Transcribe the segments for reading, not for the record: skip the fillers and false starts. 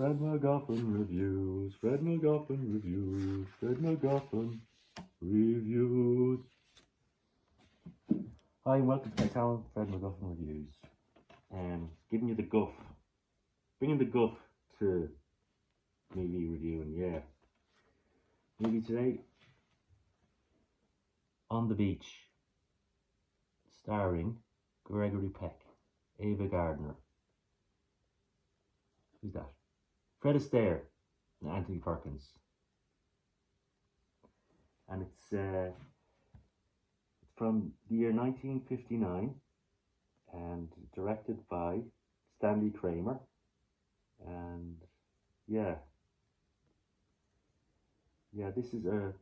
Fred MacGuffin reviews, Fred MacGuffin reviews, Fred MacGuffin reviews. Hi and welcome to my channel, Fred MacGuffin reviews. Giving you the guff, bringing the guff to movie reviewing, yeah. Movie today, On the Beach, starring Gregory Peck, Ava Gardner. Who's that? Fred Astaire and Anthony Perkins. And it's from the year 1959 and directed by Stanley Kramer. And yeah, this is I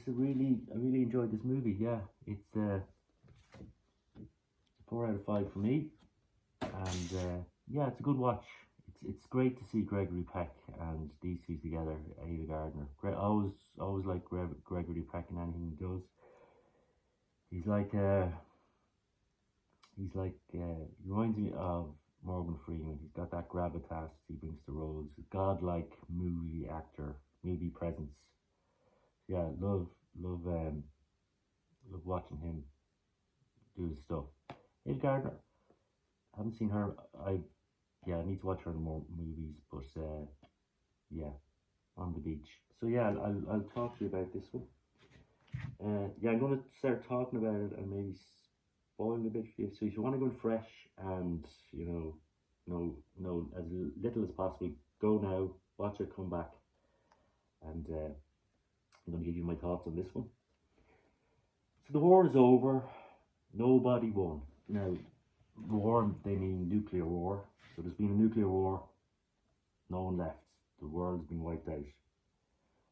really enjoyed this movie. Yeah, it's 4 out of 5 for me, and yeah, it's a good watch. It's great to see Gregory Peck and these two together. Ava Gardner. I always like Gregory Peck in anything he does. He reminds me of Morgan Freeman. He's got that gravitas he brings to roles. Godlike movie actor, movie presence. Yeah, love watching him do his stuff. Ava Gardner, I haven't seen her. I need to watch her in more movies, but yeah, On the Beach. So yeah, I'll talk to you about this one. Yeah, I'm going to start talking about it and maybe spoil a bit for you. So if you want to go in fresh and know as little as possible, go now, watch it, come back, and I'm going to give you my thoughts on this one. So the war is over. Nobody won. Now, war, they mean nuclear war. So there's been a nuclear war. No one left. The world's been wiped out.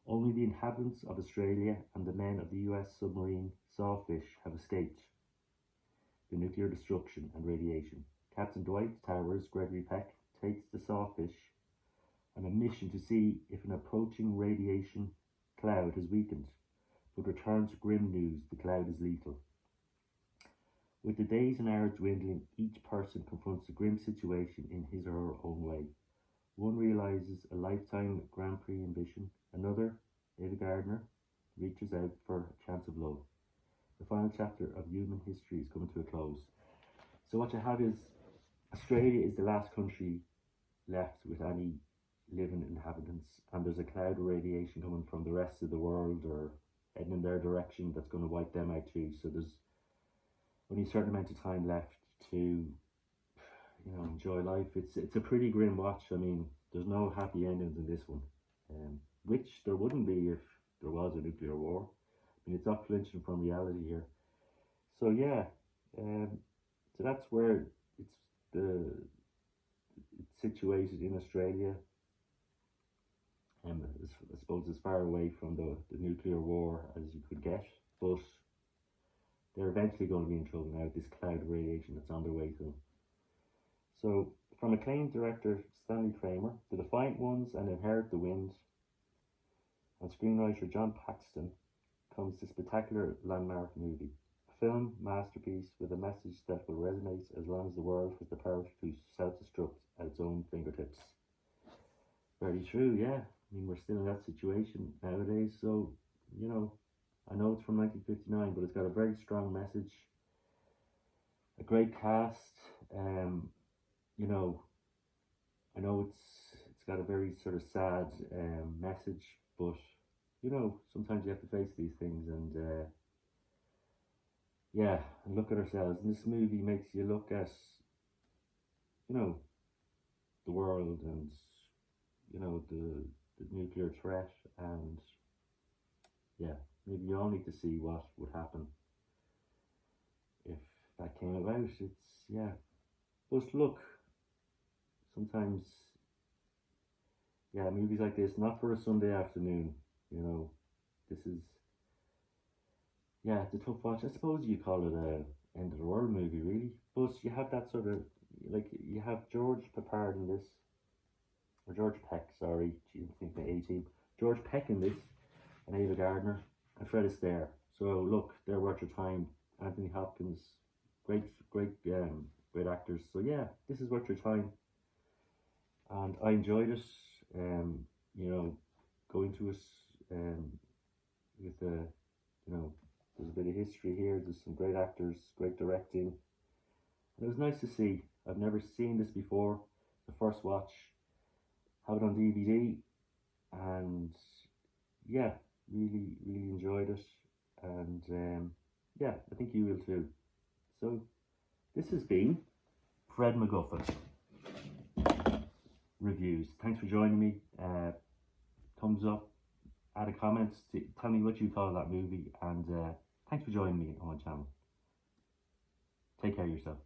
Only the inhabitants of Australia and the men of the US submarine Sawfish have escaped the nuclear destruction and radiation. Captain Dwight Towers, Gregory Peck, takes the Sawfish on a mission to see if an approaching radiation cloud has weakened, but returns grim news: the cloud is lethal. With the days and hours dwindling, each person confronts a grim situation in his or her own way. One realises a lifetime Grand Prix ambition. Another, Ava Gardner, reaches out for a chance of love. The final chapter of human history is coming to a close. So what you have is, Australia is the last country left with any living inhabitants, and there's a cloud of radiation coming from the rest of the world or heading in their direction that's going to wipe them out too. So there's only a certain amount of time left to enjoy life. It's a pretty grim watch. I mean, there's no happy endings in this one, which there wouldn't be if there was a nuclear war. I mean, it's not flinching from reality here. So yeah, so that's where it's situated in Australia. I suppose as far away from the nuclear war as you could get, but they're eventually going to be in trouble now with this cloud of radiation that's on their way to them. So, from acclaimed director Stanley Kramer, The Defiant Ones and Inherit the Wind, and screenwriter John Paxton, comes the spectacular landmark movie. A film masterpiece with a message that will resonate as long as the world has the power to self-destruct at its own fingertips. Very true, yeah. I mean, we're still in that situation nowadays, so, I know it's from 1959, but it's got a very strong message, a great cast. I know it's got a very sort of sad message, but sometimes you have to face these things and look at ourselves. And this movie makes you look at the world and the nuclear threat, and maybe you all need to see what would happen if that came about. But look, sometimes movies like this, not for a Sunday afternoon. This is it's a tough watch. I suppose you call it a end of the world movie, really, but you have that sort of, like, you have George Peppard in this, or George Peck, sorry, she's thinking of 18. George Peck in this, and Ava Gardner, and Fred Astaire. So look, they're worth your time. Anthony Hopkins, great actors. So yeah, this is worth your time. and I enjoyed it. You know, going to it with you know, there's a bit of history here. There's some great actors, great directing. And it was nice to see. I've never seen this before. The first watch, have it on DVD, and yeah, really enjoyed it. And yeah, I think you will too. So this has been Fred MacGuffin Reviews. Thanks for joining me. Thumbs up, add a comment, tell me what you thought of that movie, and thanks for joining me on my channel. Take care of yourself.